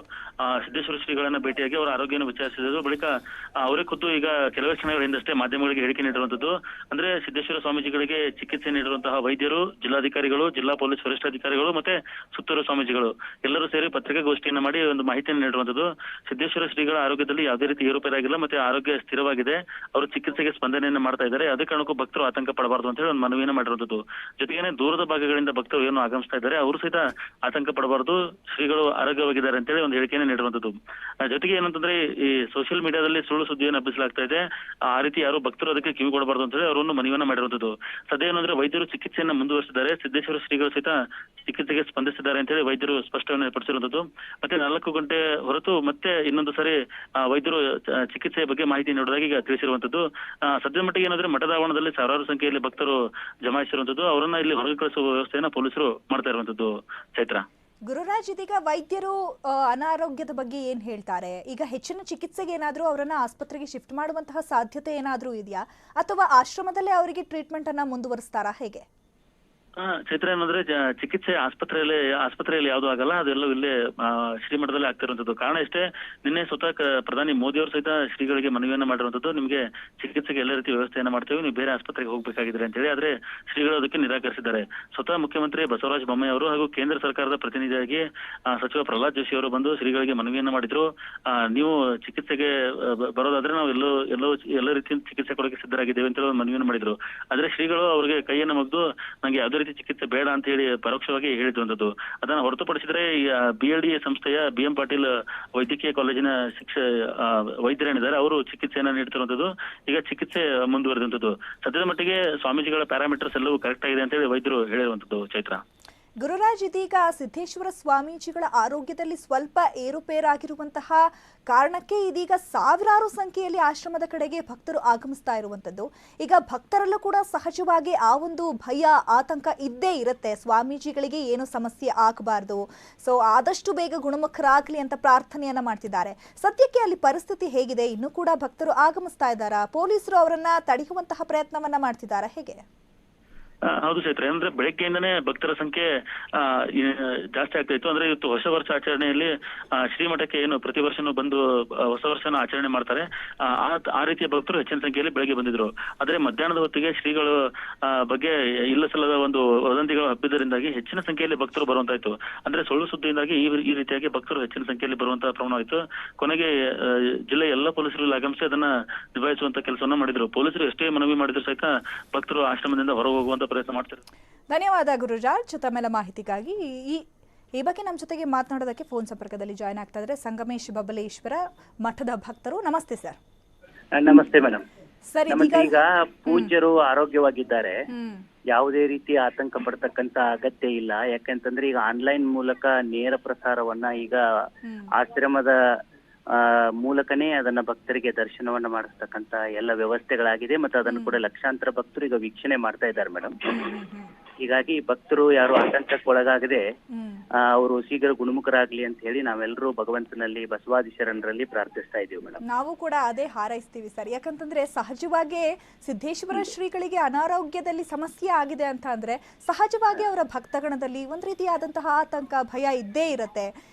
ಸಿದ್ದೇಶ್ವರ ಶ್ರೀಗಳನ್ನ ಭೇಟಿಯಾಗಿ ಅವರ ಆರೋಗ್ಯವನ್ನು ವಿಚಾರಿಸಿದರು. ಬಳಿಕ ಅವರೇ ಖುದ್ದು ಈಗ ಕೆಲವೇ ಕ್ಷಣಗಳ ಹಿಂದಷ್ಟೇ ಮಾಧ್ಯಮಗಳಿಗೆ ಹೇಳಿಕೆ ನೀಡಿರುವಂತದ್ದು ಅಂದ್ರೆ ಸಿದ್ದೇಶ್ವರ ಸ್ವಾಮೀಜಿಗಳಿಗೆ ಚಿಕಿತ್ಸೆ ನೀಡಿರುವಂತಹ ವೈದ್ಯರು, ಜಿಲ್ಲಾಧಿಕಾರಿಗಳು, ಜಿಲ್ಲಾ ಪೊಲೀಸ್ ವರಿಷ್ಠಾಧಿಕಾರಿಗಳು ಮತ್ತೆ ಸುತ್ತೂರು ಸ್ವಾಮೀಜಿಗಳು ಎಲ್ಲರೂ ಸೇರಿ ಪತ್ರಿಕಾಗೋಷ್ಠಿಯನ್ನ ಮಾಡಿ ಒಂದು ಮಾಹಿತಿಯನ್ನು ನೀಡಿರುವಂತದ್ದು. ಸಿದ್ದೇಶ್ವರ ಶ್ರೀಗಳ ಆರೋಗ್ಯದಲ್ಲಿ ಯಾವುದೇ ರೀತಿ ಏರುಪೇರಾಗಿಲ್ಲ, ಮತ್ತೆ ಆರೋಗ್ಯ ಸ್ಥಿರವಾಗಿದೆ. ಅವರು ಚಿಕಿತ್ಸೆಗೆ ಸ್ಪಂದನೆಯನ್ನ ಮಾಡ್ತಾ ಇದ್ದಾರೆ. ಅದೇ ಕಾರಣಕ್ಕೂ ಭಕ್ತರು ಆತಂಕ ಪಡಬಾರದು ಅಂತ ಹೇಳಿ ಒಂದು ಮನವಿಯನ್ನು ಮಾಡಿರುವಂತದ್ದು. ಜೊತೆಗೇನೆ ದೂರದ ಭಾಗಗಳಿಂದ ಭಕ್ತರು ಏನು ಆಗಮಿಸ್ತಾ ಇದ್ದಾರೆ ಅವರು ಸಹಿತ ಆತಂಕ ಪಡಬಾರದು, ಶ್ರೀಗಳು ಆರೋಗ್ಯವಾಗಿದ್ದಾರೆ ಅಂತೇಳಿ ಒಂದು ಹೇಳಿಕೆಯನ್ನು ನೀಡಿರುವಂತದ್ದು. ಜೊತೆಗೆ ಏನಂತಂದ್ರೆ ಈ ಸೋಷಿಯಲ್ ಮೀಡಿಯಾದಲ್ಲಿ ಸುಳ್ಳು ಸುದ್ದಿಯನ್ನು ಹಬ್ಬಿಸಲಾಗ್ತಾ ಇದೆ. ಆ ರೀತಿ ಯಾರು ಭಕ್ತರು ಅದಕ್ಕೆ ಕಿವಿ ಕೊಡಬಾರದು ಅಂತ ಹೇಳಿ ಅವರನ್ನು ಮನವಿಯನ್ನ ಮಾಡಿರುವಂತದ್ದು. ಸದ್ಯ ಏನಂದ್ರೆ ವೈದ್ಯರು ಚಿಕಿತ್ಸೆಯನ್ನ ಮುಂದುವರಿಸಿದ್ದಾರೆ. ಸಿದ್ದೇಶ್ವರ ಶ್ರೀಗಳು ಸಹಿತ ಚಿಕಿತ್ಸೆಗೆ ಸ್ಪಂದಿಸಿದ್ದಾರೆ ಅಂತ ಹೇಳಿ ವೈದ್ಯರು ಸ್ಪಷ್ಟವನ್ನು ಪಡಿಸಿರುವಂತದ್ದು. ಮತ್ತೆ 4 ಗಂಟೆ ಹೊರತು ಮತ್ತೆ ಇನ್ನೊಂದು ಸರಿ ವೈದ್ಯರು ಚಿಕಿತ್ಸೆಯ ಬಗ್ಗೆ ಮಾಹಿತಿ ನೀಡುವುದಾಗಿ ಈಗ ತಿಳಿಸಿರುವಂತದ್ದು. ಸದ್ಯದ ಮಟ್ಟಿಗೆ ಏನಂದ್ರೆ ಮಠದ ಆವರಣದಲ್ಲಿ ಸಾವಿರಾರು ಸಂಖ್ಯೆಯಲ್ಲಿ ಭಕ್ತರು ಜಮಾಯಿಸಿರುವಂತದ್ದು. ಅವರನ್ನ ಇಲ್ಲಿ ಹೊರಗೆ ಕಳಿಸುವ ವ್ಯವಸ್ಥೆಯನ್ನ ಪೊಲೀಸರು ಮಾಡ್ತಾ ಇರುವಂತದ್ದು. ಚೈತ್ರ. ಗುರುರಾಜ್, ಇದೀಗ ವೈದ್ಯರು ಅನಾರೋಗ್ಯದ ಬಗ್ಗೆ ಏನ್ ಹೇಳ್ತಾರೆ? ಈಗ ಹೆಚ್ಚಿನ ಚಿಕಿತ್ಸೆಗೆ ಏನಾದ್ರೂ ಅವರನ್ನ ಆಸ್ಪತ್ರೆಗೆ ಶಿಫ್ಟ್ ಮಾಡುವಂತಹ ಸಾಧ್ಯತೆ ಏನಾದ್ರೂ ಇದೆಯಾ, ಅಥವಾ ಆಶ್ರಮದಲ್ಲೇ ಅವರಿಗೆ ಟ್ರೀಟ್ಮೆಂಟ್ ಅನ್ನ ಮುಂದುವರಿಸ್ತಾರಾ, ಹೇಗೆ? ಚೈತ್ರ, ಏನಂದ್ರೆ ಚಿಕಿತ್ಸೆ ಆಸ್ಪತ್ರೆಯಲ್ಲಿ ಯಾವ್ದು ಆಗಲ್ಲ, ಅದೆಲ್ಲವೂ ಇಲ್ಲೇ ಶ್ರೀಮಠದಲ್ಲಿ ಆಗ್ತಿರುವಂತದ್ದು. ಕಾರಣ ಇಷ್ಟೇ, ನಿನ್ನೆ ಸ್ವತಃ ಪ್ರಧಾನಿ ಮೋದಿ ಅವರು ಸಹಿತ ಶ್ರೀಗಳಿಗೆ ಮನವಿಯನ್ನ ಮಾಡಿರುವಂತದ್ದು. ನಿಮ್ಗೆ ಚಿಕಿತ್ಸೆಗೆ ಎಲ್ಲ ರೀತಿ ವ್ಯವಸ್ಥೆಯನ್ನ ಮಾಡ್ತೇವೆ, ನೀವು ಬೇರೆ ಆಸ್ಪತ್ರೆಗೆ ಹೋಗ್ಬೇಕಾಗಿದ್ರೆ ಅಂತ ಹೇಳಿ. ಆದ್ರೆ ಶ್ರೀಗಳು ಅದಕ್ಕೆ ನಿರಾಕರಿಸಿದ್ದಾರೆ. ಸ್ವತಃ ಮುಖ್ಯಮಂತ್ರಿ ಬಸವರಾಜ ಬೊಮ್ಮಾಯಿ ಅವರು ಹಾಗೂ ಕೇಂದ್ರ ಸರ್ಕಾರದ ಪ್ರತಿನಿಧಿಯಾಗಿ ಸಚಿವ ಪ್ರಹ್ಲಾದ್ ಜೋಶಿ ಅವರು ಬಂದು ಶ್ರೀಗಳಿಗೆ ಮನವಿಯನ್ನ ಮಾಡಿದ್ರು. ನೀವು ಚಿಕಿತ್ಸೆಗೆ ಬರೋದಾದ್ರೆ ನಾವು ಎಲ್ಲ ರೀತಿಯ ಚಿಕಿತ್ಸೆ ಕೊಡೋಕೆ ಸಿದ್ಧರಾಗಿದ್ದೇವೆ ಅಂತ ಹೇಳಿ ಮನವಿಯನ್ನ ಮಾಡಿದ್ರು. ಆದ್ರೆ ಶ್ರೀಗಳು ಅವರಿಗೆ ಕೈಯನ್ನು ಮುಗಿದು ನಂಗೆ ಯಾವುದೇ ಚಿಕಿತ್ಸೆ ಬೇಡ ಅಂತ ಹೇಳಿ ಪರೋಕ್ಷವಾಗಿ ಹೇಳಿರುವಂತದ್ದು. ಅದನ್ನ ಹೊರತುಪಡಿಸಿದ್ರೆ BLD ಸಂಸ್ಥೆಯ BM ಪಾಟೀಲ್ ವೈದ್ಯಕೀಯ ಕಾಲೇಜಿನ ವೈದ್ಯರೇನಿದ್ದಾರೆ ಅವರು ಚಿಕಿತ್ಸೆಯನ್ನ ನೀಡ್ತಿರುವಂತದ್ದು. ಈಗ ಚಿಕಿತ್ಸೆ ಮುಂದುವರೆದಂತದ್ದು. ಸದ್ಯದ ಮಟ್ಟಿಗೆ ಸ್ವಾಮೀಜಿಗಳ ಪ್ಯಾರಾಮೀಟರ್ಸ್ ಎಲ್ಲವೂ ಕರೆಕ್ಟ್ ಆಗಿದೆ ಅಂತ ಹೇಳಿ ವೈದ್ಯರು ಹೇಳಿರುವಂತದ್ದು. ಚೈತ್ರ. ಗುರುರಾಜ್, ಇದೀಗ ಸಿದ್ದೇಶ್ವರ ಸ್ವಾಮೀಜಿಗಳ ಆರೋಗ್ಯದಲ್ಲಿ ಸ್ವಲ್ಪ ಏರುಪೇರಾಗಿರುವಂತಹ ಕಾರಣಕ್ಕೆ ಇದೀಗ ಸಾವಿರಾರು ಸಂಖ್ಯೆಯಲ್ಲಿ ಆಶ್ರಮದ ಕಡೆಗೆ ಭಕ್ತರು ಆಗಮಿಸ್ತಾ ಇರುವಂತದ್ದು. ಈಗ ಭಕ್ತರಲ್ಲೂ ಕೂಡ ಸಹಜವಾಗಿ ಆ ಒಂದು ಭಯ, ಆತಂಕ ಇದ್ದೇ ಇರುತ್ತೆ. ಸ್ವಾಮೀಜಿಗಳಿಗೆ ಏನು ಸಮಸ್ಯೆ ಆಗಬಾರ್ದು, ಸೊ ಆದಷ್ಟು ಬೇಗ ಗುಣಮುಖರಾಗಲಿ ಅಂತ ಪ್ರಾರ್ಥನೆಯನ್ನ ಮಾಡ್ತಿದ್ದಾರೆ. ಸದ್ಯಕ್ಕೆ ಅಲ್ಲಿ ಪರಿಸ್ಥಿತಿ ಹೇಗಿದೆ? ಇನ್ನೂ ಕೂಡ ಭಕ್ತರು ಆಗಮಿಸ್ತಾ ಇದ್ದಾರಾ? ಪೊಲೀಸರು ಅವರನ್ನ ತಡೆಯುವಂತಹ ಪ್ರಯತ್ನವನ್ನ ಮಾಡ್ತಿದ್ದಾರಾ? ಹೇಗೆ? ಹೌದು ಚೈತ್ರ, ಅಂದ್ರೆ ಬೆಳಗ್ಗೆಯಿಂದನೇ ಭಕ್ತರ ಸಂಖ್ಯೆ ಜಾಸ್ತಿ ಆಗ್ತಾ ಇತ್ತು. ಅಂದ್ರೆ ಇವತ್ತು ಹೊಸ ವರ್ಷ ಆಚರಣೆಯಲ್ಲಿ ಶ್ರೀಮಠಕ್ಕೆ ಏನು ಪ್ರತಿ ವರ್ಷನೂ ಬಂದು ಹೊಸ ವರ್ಷನ ಆಚರಣೆ ಮಾಡ್ತಾರೆ, ಆ ರೀತಿಯ ಭಕ್ತರು ಹೆಚ್ಚಿನ ಸಂಖ್ಯೆಯಲ್ಲಿ ಬೆಳಗ್ಗೆ ಬಂದಿದ್ರು. ಆದ್ರೆ ಮಧ್ಯಾಹ್ನದ ಹೊತ್ತಿಗೆ ಶ್ರೀಗಳು ಬಗ್ಗೆ ಇಲ್ಲ ಸಲ್ಲದ ಒಂದು ವದಂತಿಗಳು ಹಬ್ಬಿದ್ದರಿಂದಾಗಿ ಹೆಚ್ಚಿನ ಸಂಖ್ಯೆಯಲ್ಲಿ ಭಕ್ತರು ಬರುವಂತಾಯ್ತು. ಅಂದ್ರೆ ಸುಳ್ಳು ಸುದ್ದಿಯಿಂದಾಗಿ ಈ ರೀತಿಯಾಗಿ ಭಕ್ತರು ಹೆಚ್ಚಿನ ಸಂಖ್ಯೆಯಲ್ಲಿ ಬರುವಂತಹ ಪ್ರಮಾಣ ಆಯಿತು. ಕೊನೆಗೆ ಜಿಲ್ಲೆಯ ಎಲ್ಲ ಪೊಲೀಸರು ಆಗಮಿಸಿ ಅದನ್ನ ನಿಭಾಯಿಸುವಂತ ಕೆಲಸವನ್ನ ಮಾಡಿದ್ರು. ಪೊಲೀಸರು ಎಷ್ಟೇ ಮನವಿ ಮಾಡಿದ್ರು ಸಹಿತ ಭಕ್ತರು ಆಶ್ರಮದಿಂದ ಹೊರ ಹೋಗುವಂತ ಪ್ರಯತ್ನ ಮಾಡ್ತಾರೆ. ಧನ್ಯವಾದ ಗುರುರಾಜ್ ತಮ್ಮೆಲ್ಲ ಮಾಹಿತಿಗಾಗಿ. ಈ ಬಗ್ಗೆ ನಮ್ಮ ಜೊತೆಗೆ ಮಾತನಾಡೋದಕ್ಕೆ ಫೋನ್ ಸಂಪರ್ಕದಲ್ಲಿ ಜಾಯ್ನ್ ಆಗ್ತಾ ಇದ್ದಾರೆ ಸಂಗಮೇಶ್ ಬಬಲೇಶ್ವರ ಮಠದ ಭಕ್ತರು. ನಮಸ್ತೆ ಸರ್. ನಮಸ್ತೆ ಮೇಡಮ್. ಸರ್, ಈಗ ಪೂಜ್ಯರು ಆರೋಗ್ಯವಾಗಿದ್ದಾರೆ, ಯಾವುದೇ ರೀತಿ ಆತಂಕ ಪಡ್ತಕ್ಕಂತ ಅಗತ್ಯ ಇಲ್ಲ. ಯಾಕಂತಂದ್ರೆ ಈಗ ಆನ್ಲೈನ್ ಮೂಲಕ ನೇರ ಪ್ರಸಾರವನ್ನ ಈಗ ಆಶ್ರಮದ ಮೂಲಕನೇ ಅದನ್ನ ಭಕ್ತರಿಗೆ ದರ್ಶನವನ್ನ ಮಾಡಿಸ್ತಕ್ಕಂತ ಎಲ್ಲ ವ್ಯವಸ್ಥೆಗಳಾಗಿದೆ. ಮತ್ತೆ ಅದನ್ನು ಕೂಡ ಲಕ್ಷಾಂತರ ಭಕ್ತರು ಈಗ ವೀಕ್ಷಣೆ ಮಾಡ್ತಾ ಇದ್ದಾರೆ ಮೇಡಮ್. ಹೀಗಾಗಿ ಭಕ್ತರು ಯಾರು ಆತಂಕಕ್ಕೆ ಒಳಗಾಗದೆ ಅವರು ಶೀಘ್ರ ಗುಣಮುಖರಾಗ್ಲಿ ಅಂತ ಹೇಳಿ ನಾವೆಲ್ಲರೂ ಭಗವಂತನಲ್ಲಿ ಬಸವಾದಿ ಶರಣರಲ್ಲಿ ಪ್ರಾರ್ಥಿಸ್ತಾ ಇದೀವಿ ಮೇಡಮ್. ನಾವು ಕೂಡ ಅದೇ ಹಾರೈಸ್ತೀವಿ ಸರ್. ಯಾಕಂತಂದ್ರೆ ಸಹಜವಾಗಿ ಸಿದ್ದೇಶ್ವರ ಶ್ರೀಗಳಿಗೆ ಅನಾರೋಗ್ಯದಲ್ಲಿ ಸಮಸ್ಯೆ ಆಗಿದೆ ಅಂತ ಅಂದ್ರೆ ಸಹಜವಾಗಿ ಅವರ ಭಕ್ತಗಣದಲ್ಲಿ ಒಂದ್ ರೀತಿಯಾದಂತಹ ಆತಂಕ, ಭಯ ಇದ್ದೇ ಇರತ್ತೆ.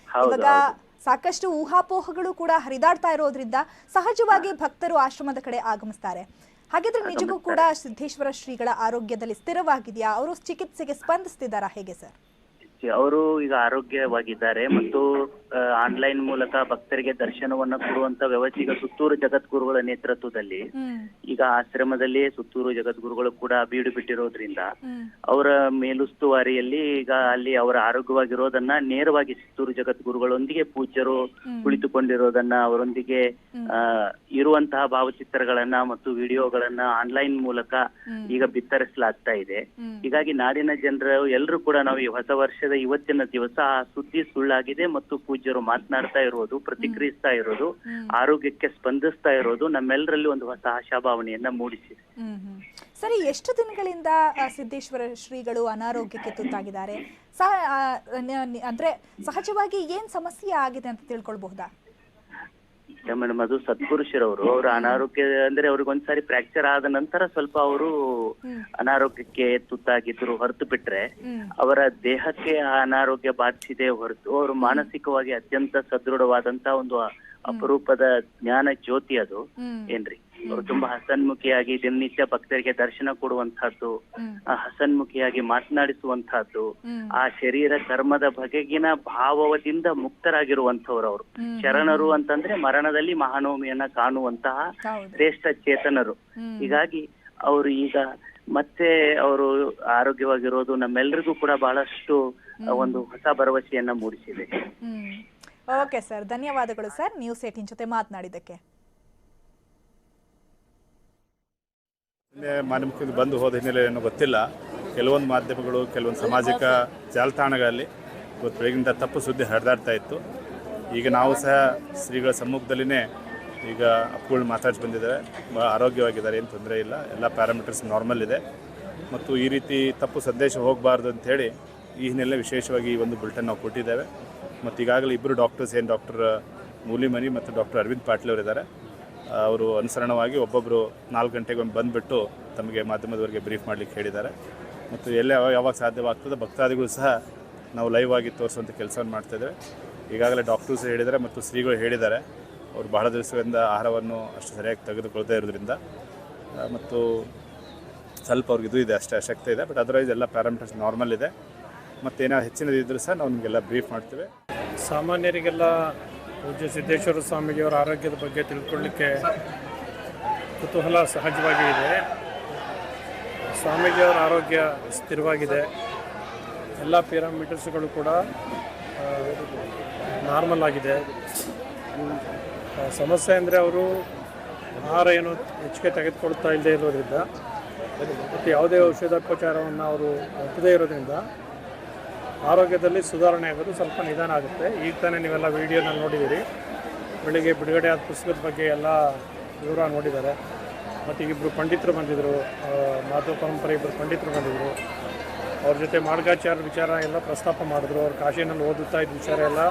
ಇವಾಗ ಸಾಕಷ್ಟು ಊಹಾಪೋಹಗಳು ಕೂಡ ಹರಿದಾಡ್ತಾ ಇರೋದ್ರಿಂದ ಸಹಜವಾಗಿ ಭಕ್ತರು ಆಶ್ರಮದ ಕಡೆ ಆಗಮಿಸ್ತಾರೆ. ಹಾಗಿದ್ರೆ ನಿಜಕ್ಕೂ ಕೂಡ ಸಿದ್ದೇಶ್ವರ ಶ್ರೀಗಳ ಆರೋಗ್ಯದಲ್ಲಿ ಸ್ಥಿರವಾಗಿದೆಯಾ? ಅವರು ಚಿಕಿತ್ಸೆಗೆ ಸ್ಪಂದಿಸ್ತಿದ್ದಾರಾ? ಹೇಗೆ ಸರ್? ಅವರು ಈಗ ಆರೋಗ್ಯವಾಗಿದ್ದಾರೆ ಮತ್ತು ಆನ್ಲೈನ್ ಮೂಲಕ ಭಕ್ತರಿಗೆ ದರ್ಶನವನ್ನ ಕೊಡುವಂತ ವ್ಯವಸ್ಥೆ ಈಗ ಸುತ್ತೂರು ಜಗದ್ಗುರುಗಳ ನೇತೃತ್ವದಲ್ಲಿ ಈಗ ಆಶ್ರಮದಲ್ಲಿ ಸುತ್ತೂರು ಜಗದ್ಗುರುಗಳು ಕೂಡ ಬೀಡು ಬಿಟ್ಟಿರೋದ್ರಿಂದ ಅವರ ಮೇಲುಸ್ತುವಾರಿಯಲ್ಲಿ ಈಗ ಅಲ್ಲಿ ಅವರ ಆರೋಗ್ಯವಾಗಿರೋದನ್ನ ನೇರವಾಗಿ ಸುತ್ತೂರು ಜಗದ್ಗುರುಗಳೊಂದಿಗೆ ಪೂಜ್ಯರು ಕುಳಿತುಕೊಂಡಿರೋದನ್ನ, ಅವರೊಂದಿಗೆ ಇರುವಂತಹ ಭಾವಚಿತ್ರಗಳನ್ನ ಮತ್ತು ವಿಡಿಯೋಗಳನ್ನ ಆನ್ಲೈನ್ ಮೂಲಕ ಈಗ ಬಿತ್ತರಿಸಲಾಗ್ತಾ ಇದೆ. ಹೀಗಾಗಿ ನಾಡಿನ ಜನರು ಎಲ್ಲರೂ ಕೂಡ ನಾವು ಈ ಹೊಸ ವರ್ಷದ ಇವತ್ತಿನ ದಿವಸ ಆ ಸುದ್ದಿ ಸುಳ್ಳಾಗಿದೆ ಮತ್ತು ಪೂಜ್ಯರು ಮಾತನಾಡ್ತಾ ಇರೋದು, ಪ್ರತಿಕ್ರಿಯಿಸ್ತಾ ಇರೋದು, ಆರೋಗ್ಯಕ್ಕೆ ಸ್ಪಂದಿಸ್ತಾ ಇರೋದು ನಮ್ಮೆಲ್ಲರಲ್ಲಿ ಒಂದು ಹೊಸ ಆಶಾಭಾವನೆಯನ್ನ ಮೂಡಿಸಿದೆ. ಸರಿ, ಎಷ್ಟು ದಿನಗಳಿಂದ ಸಿದ್ದೇಶ್ವರ ಶ್ರೀಗಳು ಅನಾರೋಗ್ಯಕ್ಕೆ ತುತ್ತಾಗಿದ್ದಾರೆ? ಅಂದ್ರೆ ಸಹಜವಾಗಿ ಏನ್ ಸಮಸ್ಯೆ ಆಗಿದೆ ಅಂತ ತಿಳ್ಕೊಳ್ಬಹುದಾ? ಮೇಡಮ್, ಅದು ಸತ್ಪುರುಷರವರು ಅವರ ಅನಾರೋಗ್ಯ ಅಂದ್ರೆ ಅವ್ರಿಗೆ ಒಂದ್ಸಾರಿ ಫ್ರಾಕ್ಚರ್ ಆದ ನಂತರ ಸ್ವಲ್ಪ ಅವರು ಅನಾರೋಗ್ಯಕ್ಕೆ ತುತ್ತಾಗಿದ್ರು. ಹೊರತು ಬಿಟ್ರೆ ಅವರ ದೇಹಕ್ಕೆ ಆ ಅನಾರೋಗ್ಯ ಬಾಧಿಸಿದೆ ಹೊರತು ಅವರು ಮಾನಸಿಕವಾಗಿ ಅತ್ಯಂತ ಸದೃಢವಾದಂತ ಒಂದು ಅಪರೂಪದ ಜ್ಞಾನ ಜ್ಯೋತಿ ಅದು ಏನ್ರಿ. ಅವರು ತುಂಬಾ ಹಸನ್ಮುಖಿಯಾಗಿ ದಿನನಿತ್ಯ ಭಕ್ತರಿಗೆ ದರ್ಶನ ಕೊಡುವಂತಹದ್ದು, ಹಸನ್ಮುಖಿಯಾಗಿ ಮಾತನಾಡಿಸುವಂತಹದ್ದು, ಆ ಶರೀರ ಕರ್ಮದ ಬಗೆಗಿನ ಭಾವದಿಂದ ಮುಕ್ತರಾಗಿರುವಂತವ್ರು ಅವರು. ಶರಣರು ಅಂತಂದ್ರೆ ಮರಣದಲ್ಲಿ ಮಹಾನವಮಿಯನ್ನ ಕಾಣುವಂತಹ ಶ್ರೇಷ್ಠ ಚೇತನರು. ಹೀಗಾಗಿ ಅವರು ಈಗ ಮತ್ತೆ ಅವರು ಆರೋಗ್ಯವಾಗಿರೋದು ನಮ್ಮೆಲ್ಲರಿಗೂ ಕೂಡ ಬಹಳಷ್ಟು ಒಂದು ಹೊಸ ಭರವಸೆಯನ್ನ ಮೂಡಿಸಿದೆ. ಓಕೆ ಸರ್, ಧನ್ಯವಾದಗಳು ಸರ್ ನ್ಯೂಸ್ 18 ಜೊತೆ ಮಾತನಾಡಿದ್ದಕ್ಕೆ. ಮಾಧ್ಯಮಕ್ಕೆ ಬಂದು ಹೋದ ಹಿನ್ನೆಲೆ ಏನೋ ಗೊತ್ತಿಲ್ಲ. ಕೆಲವೊಂದು ಮಾಧ್ಯಮಗಳು, ಕೆಲವೊಂದು ಸಾಮಾಜಿಕ ಜಾಲತಾಣಗಳಲ್ಲಿ ಇವತ್ತು ಬೆಳಗಿಂದ ತಪ್ಪು ಸುದ್ದಿ ಹರಿದಾಡ್ತಾ ಇತ್ತು. ಈಗ ನಾವು ಸಹ ಶ್ರೀಗಳ ಸಮ್ಮುಖದಲ್ಲಿನೇ ಈಗ ಅಪ್ಪುಗಳು ಮಾತಾಡಿ ಬಂದಿದ್ದಾರೆ, ಭಾಳ ಆರೋಗ್ಯವಾಗಿದ್ದಾರೆ, ಏನು ತೊಂದರೆ ಇಲ್ಲ, ಎಲ್ಲ ಪ್ಯಾರಾಮೀಟರ್ಸ್ ನಾರ್ಮಲ್ ಇದೆ. ಮತ್ತು ಈ ರೀತಿ ತಪ್ಪು ಸಂದೇಶ ಹೋಗಬಾರ್ದು ಅಂಥೇಳಿ ಈ ಹಿನ್ನೆಲೆ ವಿಶೇಷವಾಗಿ ಈ ಒಂದು ಬುಲೆಟಿನ್ ನಾವು ಕೊಟ್ಟಿದ್ದೇವೆ. ಮತ್ತು ಈಗಾಗಲೇ ಇಬ್ಬರು ಡಾಕ್ಟರ್ಸ್ ಏನು ಡಾಕ್ಟರ್ ಮೂಲಿಮನಿ ಮತ್ತು ಡಾಕ್ಟರ್ ಅರವಿಂದ್ ಪಾಟೀಲ್ ಅವರಿದ್ದಾರೆ. ಅವರು ಅನುಸರಣವಾಗಿ ಒಬ್ಬೊಬ್ಬರು 4 ಗಂಟೆಗೊಮ್ಮೆ ಬಂದುಬಿಟ್ಟು ತಮಗೆ ಮಾಧ್ಯಮದವರಿಗೆ ಬ್ರೀಫ್ ಮಾಡಲಿಕ್ಕೆ ಹೇಳಿದ್ದಾರೆ. ಮತ್ತು ಎಲ್ಲೇ ಯಾವಾಗ ಸಾಧ್ಯವಾಗ್ತದೆ ಭಕ್ತಾದಿಗಳು ಸಹ ನಾವು ಲೈವ್ ಆಗಿ ತೋರಿಸುವಂಥ ಕೆಲಸವನ್ನು ಮಾಡ್ತಾಯಿದ್ದೇವೆ. ಈಗಾಗಲೇ ಡಾಕ್ಟರ್ಸ್ ಹೇಳಿದ್ದಾರೆ ಮತ್ತು ಶ್ರೀಗಳು ಹೇಳಿದ್ದಾರೆ, ಅವರು ಬಹಳ ದಿವಸದಿಂದ ಆಹಾರವನ್ನು ಅಷ್ಟು ಸರಿಯಾಗಿ ತೆಗೆದುಕೊಳ್ತಾ ಇರೋದ್ರಿಂದ ಮತ್ತು ಸ್ವಲ್ಪ ಅವ್ರಿಗೆ ಇದು ಇದೆ, ಅಷ್ಟೇ ಅಶಕ್ತಿ ಇದೆ. ಬಟ್ ಅದರ್ವೈಸ್ ಎಲ್ಲ ಪ್ಯಾರಾಮೀಟರ್ಸ್ ನಾರ್ಮಲ್ ಇದೆ. ಮತ್ತು ಏನೋ ಹೆಚ್ಚಿನದಿದ್ದರೂ ಸಹ ನಾವು ನಿಮಗೆಲ್ಲ ಬ್ರೀಫ್ ಮಾಡ್ತೇವೆ. ಸಾಮಾನ್ಯರಿಗೆಲ್ಲ ಪೂಜ್ಯ ಸಿದ್ದೇಶ್ವರ ಸ್ವಾಮೀಜಿಯವರ ಆರೋಗ್ಯದ ಬಗ್ಗೆ ತಿಳ್ಕೊಳ್ಳಿಕ್ಕೆ ಕುತೂಹಲ ಸಹಜವಾಗಿ ಇದೆ. ಸ್ವಾಮೀಜಿಯವರ ಆರೋಗ್ಯ ಸ್ಥಿರವಾಗಿದೆ. ಎಲ್ಲ ಪ್ಯಾರಾಮೀಟರ್ಸ್ಗಳು ಕೂಡ ನಾರ್ಮಲ್ ಆಗಿದೆ. ಸಮಸ್ಯೆ ಅಂದರೆ ಅವರು ಆಹಾರ ಏನು ಹೆಚ್ಚಿಗೆ ತೆಗೆದುಕೊಳ್ತಾ ಇಲ್ಲದೆ ಇರೋದ್ರಿಂದ ಮತ್ತು ಯಾವುದೇ ಔಷಧೋಪಚಾರವನ್ನು ಅವರು ಒಪ್ಪದೇ ಇರೋದ್ರಿಂದ ಆರೋಗ್ಯದಲ್ಲಿ ಸುಧಾರಣೆ ಆಗೋದು ಸ್ವಲ್ಪ ನಿಧಾನ ಆಗುತ್ತೆ. ಈಗ ತಾನೇ ನೀವೆಲ್ಲ ವಿಡಿಯೋನಲ್ಲಿ ನೋಡಿದ್ದೀರಿ. ಬೆಳಿಗ್ಗೆ ಬಿಡುಗಡೆ ಆದ ಪುಸ್ತಕದ ಬಗ್ಗೆ ಎಲ್ಲ ವಿವರ ನೋಡಿದ್ದಾರೆ. ಮತ್ತು ಈಗಿಬ್ಬರು ಪಂಡಿತರು ಬಂದಿದ್ದರು, ಮಾಧವ ಪರಂಪರೆ ಇಬ್ಬರು ಪಂಡಿತರು ಬಂದಿದ್ದರು. ಅವ್ರ ಜೊತೆ ಮಾರ್ಗಾಚಾರ್ಯ ವಿಚಾರ ಎಲ್ಲ ಪ್ರಸ್ತಾಪ ಮಾಡಿದ್ರು. ಅವ್ರು ಕಾಶಿನಲ್ಲಿ ಓದುತ್ತಾ ಇದ್ದ ವಿಚಾರ ಎಲ್ಲ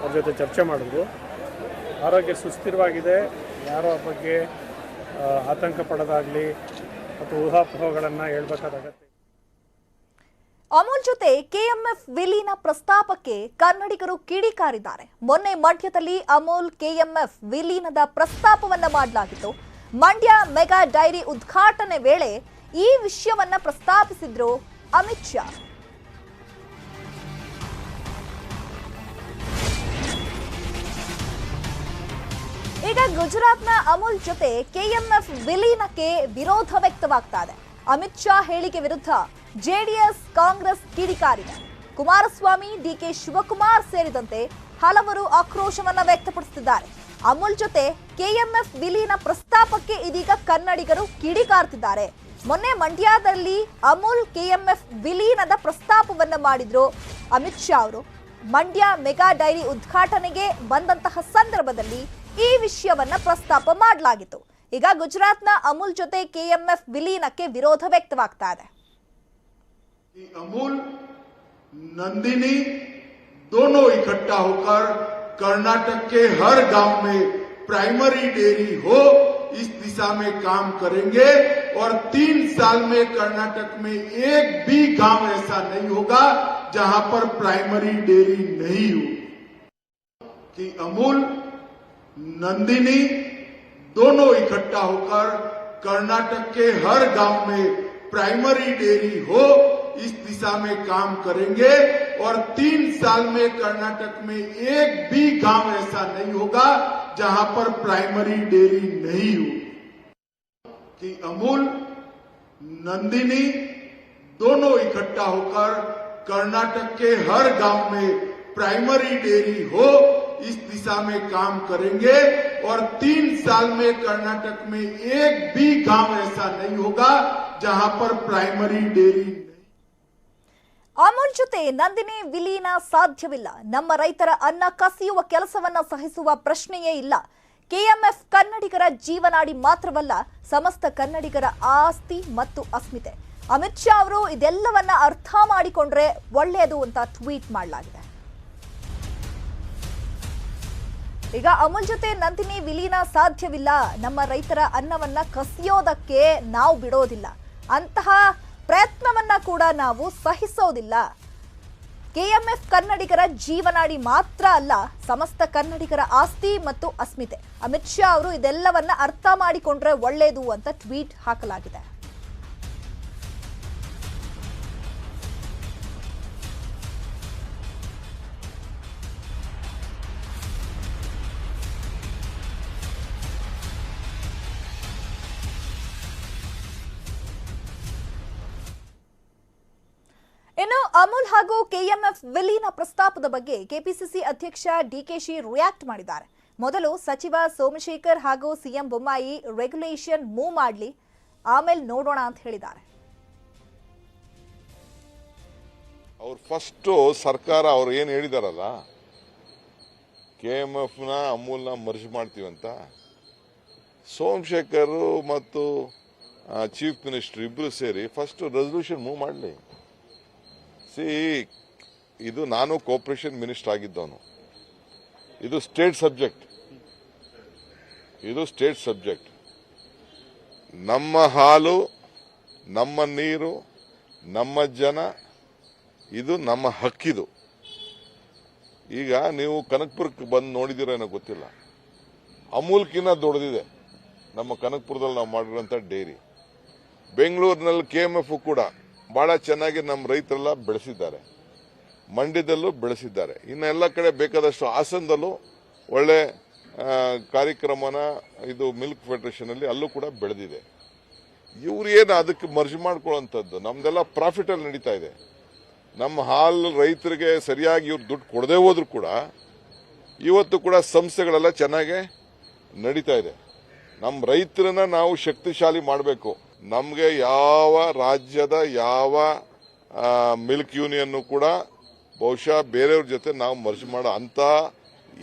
ಅವ್ರ ಜೊತೆ ಚರ್ಚೆ ಮಾಡಿದ್ರು. ಆರೋಗ್ಯ ಸುಸ್ಥಿರವಾಗಿದೆ, ಯಾರೋ ಆ ಬಗ್ಗೆ ಆತಂಕ ಪಡೋದಾಗಲಿ ಮತ್ತು ಊಹಾಪೋಹಗಳನ್ನು ಹೇಳ್ಬೇಕಾದ ಅಗತ್ಯ. ಅಮೂಲ್ ಜೊತೆ ಕೆಎಂಎಫ್ ವಿಲೀನ ಪ್ರಸ್ತಾಪಕ್ಕೆ ಕನ್ನಡಿಗರು ಕಿಡಿಕಾರಿದ್ದಾರೆ. ಮೊನ್ನೆ ಮಂಡ್ಯದಲ್ಲಿ ಅಮೂಲ್ ಕೆಎಂಎಫ್ ವಿಲೀನದ ಪ್ರಸ್ತಾಪವನ್ನ ಮಾಡಲಾಗಿತ್ತು. ಮಂಡ್ಯ ಮೆಗಾ ಡೈರಿ ಉದ್ಘಾಟನೆ ವೇಳೆ ಈ ವಿಷಯವನ್ನ ಪ್ರಸ್ತಾಪಿಸಿದ್ರು ಅಮಿತ್ ಶಾ. ಈಗ ಗುಜರಾತ್ನ ಅಮೂಲ್ ಜೊತೆ ಕೆಎಂಎಫ್ ವಿಲೀನಕ್ಕೆ ವಿರೋಧ ವ್ಯಕ್ತವಾಗ್ತಾ ಇದೆ. ಅಮಿತ್ ಶಾ ಹೇಳಿಕೆ ವಿರುದ್ಧ ಜೆಡಿಎಸ್ ಕಾಂಗ್ರೆಸ್ ಕಿಡಿಕಾರಿದೆ. ಕುಮಾರಸ್ವಾಮಿ, ಡಿಕೆ ಶಿವಕುಮಾರ್ ಸೇರಿದಂತೆ ಹಲವರು ಆಕ್ರೋಶವನ್ನ ವ್ಯಕ್ತಪಡಿಸುತ್ತಿದ್ದಾರೆ. ಅಮೂಲ್ ಜೊತೆ ಕೆಎಂಎಫ್ ವಿಲೀನ ಪ್ರಸ್ತಾಪಕ್ಕೆ ಇದೀಗ ಕನ್ನಡಿಗರು ಕಿಡಿಕಾರ್ತಿದ್ದಾರೆ. ಮೊನ್ನೆ ಮಂಡ್ಯದಲ್ಲಿ ಅಮೂಲ್ ಕೆಎಂಎಫ್ ವಿಲೀನದ ಪ್ರಸ್ತಾಪವನ್ನ ಮಾಡಿದ್ರು ಅಮಿತ್ ಶಾ ಅವರು. ಮಂಡ್ಯ ಮೆಗಾ ಡೈರಿ ಉದ್ಘಾಟನೆಗೆ ಬಂದಂತಹ ಸಂದರ್ಭದಲ್ಲಿ ಈ ವಿಷಯವನ್ನ ಪ್ರಸ್ತಾಪ ಮಾಡಲಾಗಿತ್ತು. ಈಗ ಗುಜರಾತ್ನ ಅಮೂಲ್ ಜೊತೆ ಕೆಎಂಎಫ್ ವಿಲೀನಕ್ಕೆ ವಿರೋಧ ವ್ಯಕ್ತವಾಗ್ತಾ ಇದೆ. अमूल नंदिनी दोनों इकट्ठा होकर कर्नाटक के हर गांव में प्राइमरी डेयरी हो, इस दिशा में काम करेंगे और 3 साल में कर्नाटक में एक भी गांव ऐसा नहीं होगा जहां पर प्राइमरी डेयरी नहीं हो। कि अमूल नंदिनी दोनों इकट्ठा होकर कर्नाटक के हर गांव में प्राइमरी डेयरी हो, इस दिशा में काम करेंगे और 3 साल में कर्नाटक में एक भी गांव ऐसा नहीं होगा जहां पर प्राइमरी डेयरी नहीं हो। कि अमूल नंदिनी दोनों इकट्ठा होकर कर्नाटक के हर गांव में प्राइमरी डेयरी हो, इस दिशा में काम करेंगे और 3 साल में कर्नाटक में एक भी गांव ऐसा नहीं होगा जहां पर प्राइमरी डेयरी। ಅಮೂಲ್ ಜೊತೆ ನಂದಿನಿ ವಿಲೀನ ಸಾಧ್ಯವಿಲ್ಲ. ನಮ್ಮ ರೈತರ ಅನ್ನ ಕಸಿಯುವ ಕೆಲಸವನ್ನ ಸಹಿಸುವ ಪ್ರಶ್ನೆಯೇ ಇಲ್ಲ. ಕೆಎಂಎಫ್ ಕನ್ನಡಿಗರ ಜೀವನಾಡಿ ಮಾತ್ರವಲ್ಲ, ಸಮಸ್ತ ಕನ್ನಡಿಗರ ಆಸ್ತಿ ಮತ್ತು ಅಸ್ಮಿತೆ. ಅಮಿತ್ ಶಾ ಅವರು ಇದೆಲ್ಲವನ್ನ ಅರ್ಥ ಮಾಡಿಕೊಂಡ್ರೆ ಒಳ್ಳೆಯದು ಅಂತ ಟ್ವೀಟ್ ಮಾಡಲಾಗಿದೆ. ಈಗ ಅಮೂಲ್ ಜೊತೆ ನಂದಿನಿ ವಿಲೀನ ಸಾಧ್ಯವಿಲ್ಲ, ನಮ್ಮ ರೈತರ ಅನ್ನವನ್ನ ಕಸಿಯೋದಕ್ಕೆ ನಾವು ಬಿಡೋದಿಲ್ಲ, ಅಂತಹ ಪ್ರಯತ್ನವನ್ನ ಕೂಡ ನಾವು ಸಹಿಸೋದಿಲ್ಲ. ಕೆಎಂಎಫ್ ಕನ್ನಡಿಗರ ಜೀವನಾಡಿ ಮಾತ್ರ ಅಲ್ಲ, ಸಮಸ್ತ ಕನ್ನಡಿಗರ ಆಸ್ತಿ ಮತ್ತು ಅಸ್ಮಿತೆ. ಅಮಿತ್ ಶಾ ಅವರು ಇದೆಲ್ಲವನ್ನ ಅರ್ಥ ಮಾಡಿಕೊಂಡ್ರೆ ಒಳ್ಳೆಯದು ಅಂತ ಟ್ವೀಟ್ ಹಾಕಲಾಗಿದೆ. ಇನ್ನು ಅಮೂಲ್ ಹಾಗೂ ಕೆಎಂಎಫ್ ವಿಲೀನ ಪ್ರಸ್ತಾಪದ ಬಗ್ಗೆ ಕೆಪಿಸಿಸಿ ಅಧ್ಯಕ್ಷ ಡಿಕೆಶಿ ರಿಯಾಕ್ಟ್ ಮಾಡಿದ್ದಾರೆ. ಮೊದಲು ಸಚಿವ ಸೋಮಶೇಖರ್ ಹಾಗೂ ಸಿಎಂ ಬೊಮ್ಮಾಯಿ ರೆಗ್ಯುಲೇಷನ್ ಮೂವ್ ಮಾಡಲಿ, ಆಮೇಲೆ ನೋಡೋಣ ಅಂತ ಹೇಳಿದ್ದಾರೆ. ಅವ್ರು ಫಸ್ಟ್ ಸರ್ಕಾರ ಅವ್ರು ಏನು ಹೇಳಿದಾರಲ್ಲ, ಕೆಎಂಎಫ್ನ ಅಮೂಲ್ನ ಮರ್ಜ್ ಮಾಡ್ತೀವಂತ, ಸೋಮಶೇಖರ್ ಮತ್ತು ಚೀಫ್ ಮಿನಿಸ್ಟರ್ ಇಬ್ರು ಸೇರಿ ಫಸ್ಟ್ ರೆಸಲ್ಯೂಷನ್ ಮೂವ್ ಮಾಡಲಿ. ಇದು ನಾನು ಕೋಆಪರೇಷನ್ ಮಿನಿಸ್ಟರ್ ಆಗಿದ್ದವನು. ಇದು ಸ್ಟೇಟ್ ಸಬ್ಜೆಕ್ಟ್. ನಮ್ಮ ಹಾಲು, ನಮ್ಮ ನೀರು, ನಮ್ಮ ಜನ, ಇದು ನಮ್ಮ ಹಕ್ಕಿದು. ಈಗ ನೀವು ಕನಕಪುರಕ್ಕೆ ಬಂದು ನೋಡಿದಿರೋ ಏನೋ ಗೊತ್ತಿಲ್ಲ, ಅಮೂಲ್ಕಿನ್ನ ದೊಡ್ಡದಿದೆ ನಮ್ಮ ಕನಕಪುರದಲ್ಲಿ ನಾವು ಮಾಡಿರೋಂಥ ಡೈರಿ. ಬೆಂಗಳೂರಿನಲ್ಲಿ ಕೆಎಂಎಫ್ ಕೂಡ ಬಹಳ ಚೆನ್ನಾಗಿ ನಮ್ಮ ರೈತರೆಲ್ಲ ಬೆಳೆಸಿದ್ದಾರೆ, ಮಂಡ್ಯದಲ್ಲೂ ಬೆಳೆಸಿದ್ದಾರೆ, ಇನ್ನು ಎಲ್ಲ ಕಡೆ ಬೇಕಾದಷ್ಟು ಹಾಸನದಲ್ಲೂ ಒಳ್ಳೆ ಕಾರ್ಯಕ್ರಮನ ಇದು ಮಿಲ್ಕ್ ಫೆಡರೇಷನ್ ಅಲ್ಲಿ ಅಲ್ಲೂ ಕೂಡ ಬೆಳೆದಿದೆ. ಇವ್ರು ಏನು ಅದಕ್ಕೆ ಮರ್ಜ್ ಮಾಡ್ಕೊಳ್ಳೋಂಥದ್ದು, ನಮ್ದೆಲ್ಲ ಪ್ರಾಫಿಟ್ ಅಲ್ಲಿ ನಡೀತಾ ಇದೆ. ನಮ್ಮ ಹಾಲು ರೈತರಿಗೆ ಸರಿಯಾಗಿ ಇವ್ರು ದುಡ್ಡು ಕೊಡದೇ ಹೋದ್ರು ಕೂಡ ಇವತ್ತು ಕೂಡ ಸಂಸ್ಥೆಗಳೆಲ್ಲ ಚೆನ್ನಾಗೆ ನಡೀತಾ ಇದೆ. ನಮ್ಮ ರೈತರನ್ನ ನಾವು ಶಕ್ತಿಶಾಲಿ ಮಾಡಬೇಕು. ನಮಗೆ ಯಾವ ರಾಜ್ಯದ ಯಾವ ಮಿಲ್ಕ್ ಯೂನಿಯನ್ ಕೂಡ ಬಹುಶಃ ಬೇರೆಯವ್ರ ಜೊತೆ ನಾವು ಮರ್ಜ್ ಮಾಡೋ ಅಂತ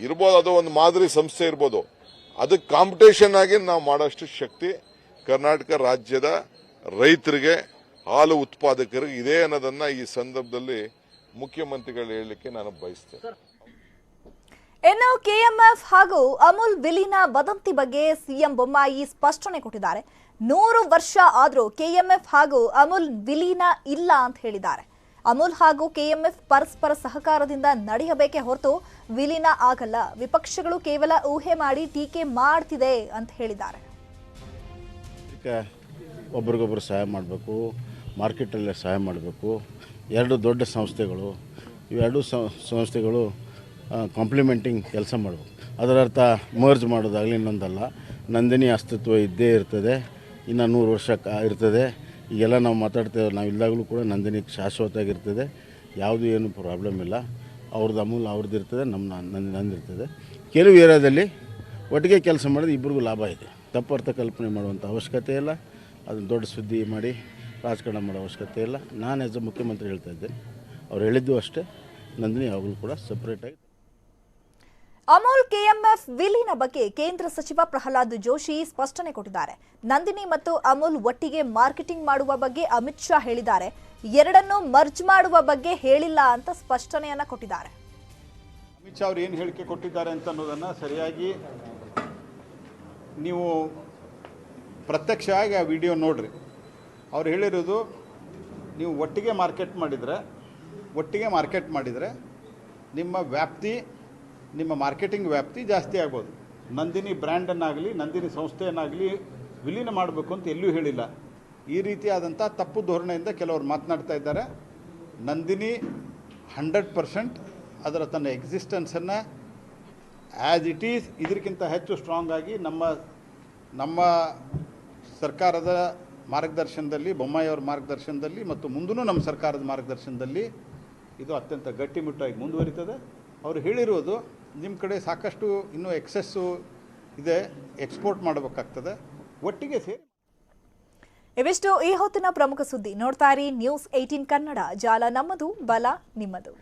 ಇರ್ಬೋದು, ಅದು ಒಂದು ಮಾದರಿ ಸಂಸ್ಥೆ ಇರ್ಬೋದು. ಅದಕ್ಕೆ ಕಾಂಪಿಟೇಷನ್ ಆಗಿ ನಾವು ಮಾಡೋಷ್ಟು ಶಕ್ತಿ ಕರ್ನಾಟಕ ರಾಜ್ಯದ ರೈತರಿಗೆ, ಹಾಲು ಉತ್ಪಾದಕರಿಗೆ ಇದೆ ಅನ್ನೋದನ್ನ ಈ ಸಂದರ್ಭದಲ್ಲಿ ಮುಖ್ಯಮಂತ್ರಿಗಳು ಹೇಳಲಿಕ್ಕೆ ನಾನು ಬಯಸ್ತೇನೆ. ಇನ್ನು ಕೆಎಂಎಫ್ ಹಾಗೂ ಅಮೂಲ್ ವಿಲೀನ ವದಂತಿ ಬಗ್ಗೆ ಸಿಎಂ ಬೊಮ್ಮಾಯಿ ಸ್ಪಷ್ಟನೆ ಕೊಟ್ಟಿದ್ದಾರೆ. 100 ವರ್ಷ ಆದರೂ ಕೆಎಂಎಫ್ ಹಾಗೂ ಅಮೂಲ್ ವಿಲೀನ ಇಲ್ಲ ಅಂತ ಹೇಳಿದ್ದಾರೆ. ಅಮೂಲ್ ಹಾಗೂ ಕೆಎಂಎಫ್ ಪರಸ್ಪರ ಸಹಕಾರದಿಂದ ನಡೆಯಬೇಕೇ ಹೊರತು ವಿಲೀನ ಆಗಲ್ಲ. ವಿಪಕ್ಷಗಳು ಕೇವಲ ಊಹೆ ಮಾಡಿ ಟೀಕೆ ಮಾಡ್ತಿದೆ ಅಂತ ಹೇಳಿದ್ದಾರೆ. ಒಬ್ರಿಗೊಬ್ರು ಸಹಾಯ ಮಾಡಬೇಕು, ಮಾರ್ಕೆಟಲ್ಲೇ ಸಹಾಯ ಮಾಡಬೇಕು. ಎರಡು ದೊಡ್ಡ ಸಂಸ್ಥೆಗಳು, ಇವೆರಡು ಸಂಸ್ಥೆಗಳು ಕಾಂಪ್ಲಿಮೆಂಟಿಂಗ್ ಕೆಲಸ ಮಾಡಬೇಕು. ಅದರ ಅರ್ಥ ಮರ್ಜ್ ಮಾಡೋದಾಗಲಿ ಇನ್ನೊಂದಲ್ಲ. ನಂದಿನಿ ಅಸ್ತಿತ್ವ ಇದ್ದೇ ಇರ್ತದೆ, ಇನ್ನು 100 ವರ್ಷ ಇರ್ತದೆ. ಈಗೆಲ್ಲ ನಾವು ಮಾತಾಡ್ತೇವೆ, ನಾವು ಇಲ್ದಾಗಲೂ ಕೂಡ ನಂದಿನಿ ಶಾಶ್ವತವಾಗಿರ್ತದೆ, ಯಾವುದು ಏನು ಪ್ರಾಬ್ಲಮ್ ಇಲ್ಲ. ಅವ್ರದ್ದು ಅಮೂಲ್ ಅವ್ರದ್ದು ಇರ್ತದೆ, ನಂದಿರ್ತದೆ. ಕೆಲವು ಏರಿಯಾದಲ್ಲಿ ಒಟ್ಟಿಗೆ ಕೆಲಸ ಮಾಡಿದ್ರೆ ಇಬ್ಬರಿಗೂ ಲಾಭ ಇದೆ. ತಪ್ಪರ್ಥ ಕಲ್ಪನೆ ಮಾಡುವಂಥ ಅವಶ್ಯಕತೆ ಇಲ್ಲ, ಅದನ್ನು ದೊಡ್ಡ ಸುದ್ದಿ ಮಾಡಿ ರಾಜಕಾರಣ ಮಾಡೋ ಅವಶ್ಯಕತೆ ಇಲ್ಲ. ನಾನು ಆ್ಯಸ್ ಎ ಮುಖ್ಯಮಂತ್ರಿ ಹೇಳ್ತಾ ಇದ್ದೇನೆ, ಅವ್ರು ಹೇಳಿದ್ದು ಅಷ್ಟೇ, ನಂದಿನಿ ಯಾವಾಗಲೂ ಕೂಡ ಸಪ್ರೇಟಾಗಿ. ಅಮೂಲ್ ಕೆಎಂಎಫ್ ವಿಲೀನ ಬಗ್ಗೆ ಕೇಂದ್ರ ಸಚಿವ ಪ್ರಹ್ಲಾದ್ ಜೋಶಿ ಸ್ಪಷ್ಟನೆ ಕೊಟ್ಟಿದ್ದಾರೆ. ನಂದಿನಿ ಮತ್ತು ಅಮೂಲ್ ಒಟ್ಟಿಗೆ ಮಾರ್ಕೆಟಿಂಗ್ ಮಾಡುವ ಬಗ್ಗೆ ಅಮಿತ್ ಶಾ ಹೇಳಿದ್ದಾರೆ. ಎರಡನ್ನೂ ಮರ್ಜ್ ಮಾಡುವ ಬಗ್ಗೆ ಹೇಳಿಲ್ಲ ಅಂತ ಸ್ಪಷ್ಟನೆಯನ್ನ ಕೊಟ್ಟಿದ್ದಾರೆ. ಅಮಿತ್ ಶಾ ಅವರು ಏನು ಹೇಳಿಕೆ ಕೊಟ್ಟಿದ್ದಾರೆ ಅಂತ ಅನ್ನೋದನ್ನು ಸರಿಯಾಗಿ ನೀವು ಪ್ರತ್ಯಕ್ಷವಾಗಿ ಆ ವಿಡಿಯೋ ನೋಡ್ರಿ. ಅವ್ರು ಹೇಳಿರೋದು, ನೀವು ಒಟ್ಟಿಗೆ ಮಾರ್ಕೆಟ್ ಮಾಡಿದರೆ ನಿಮ್ಮ ವ್ಯಾಪ್ತಿ, ನಿಮ್ಮ ಮಾರ್ಕೆಟಿಂಗ್ ವ್ಯಾಪ್ತಿ ಜಾಸ್ತಿ ಆಗ್ಬೋದು. ನಂದಿನಿ ಬ್ರ್ಯಾಂಡನ್ನಾಗಲಿ ನಂದಿನಿ ಸಂಸ್ಥೆಯನ್ನಾಗಲಿ ವಿಲೀನ ಮಾಡಬೇಕು ಅಂತ ಎಲ್ಲೂ ಹೇಳಿಲ್ಲ. ಈ ರೀತಿಯಾದಂಥ ತಪ್ಪು ಧೋರಣೆಯಿಂದ ಕೆಲವರು ಮಾತನಾಡ್ತಾ ಇದ್ದಾರೆ. ನಂದಿನಿ 100% ಅದರ ತನ್ನ ಎಕ್ಸಿಸ್ಟೆನ್ಸನ್ನು ಆ್ಯಸ್ ಇಟ್ ಈಸ್ ಇದಕ್ಕಿಂತ ಹೆಚ್ಚು ಸ್ಟ್ರಾಂಗ್ ಆಗಿ ನಮ್ಮ ಸರ್ಕಾರದ ಮಾರ್ಗದರ್ಶನದಲ್ಲಿ, ಬೊಮ್ಮಾಯಿಯವರ ಮಾರ್ಗದರ್ಶನದಲ್ಲಿ ಮತ್ತು ಮುಂದೂ ನಮ್ಮ ಸರ್ಕಾರದ ಮಾರ್ಗದರ್ಶನದಲ್ಲಿ ಇದು ಅತ್ಯಂತ ಗಟ್ಟಿಮುಟ್ಟಾಗಿ ಮುಂದುವರಿತದೆ. ಅವರು ಹೇಳಿರೋದು, ನಿಮ್ಮ ಕಡೆ ಸಾಕಷ್ಟು ಇನ್ನೂ ಎಕ್ಸೆಸ್ಸು ಇದೆ, ಎಕ್ಸ್ಪೋರ್ಟ್ ಮಾಡಬೇಕಾಗ್ತದೆ, ಒಟ್ಟಿಗೆ ಸೇರಿ. ಇವಿಷ್ಟು ಈ ಹೊತ್ತಿನ ಪ್ರಮುಖ ಸುದ್ದಿ. ನೋಡ್ತಾ ಇರಿ News 18 ಕನ್ನಡ. ಜಾಲ ನಮ್ಮದು, ಬಲ ನಿಮ್ಮದು.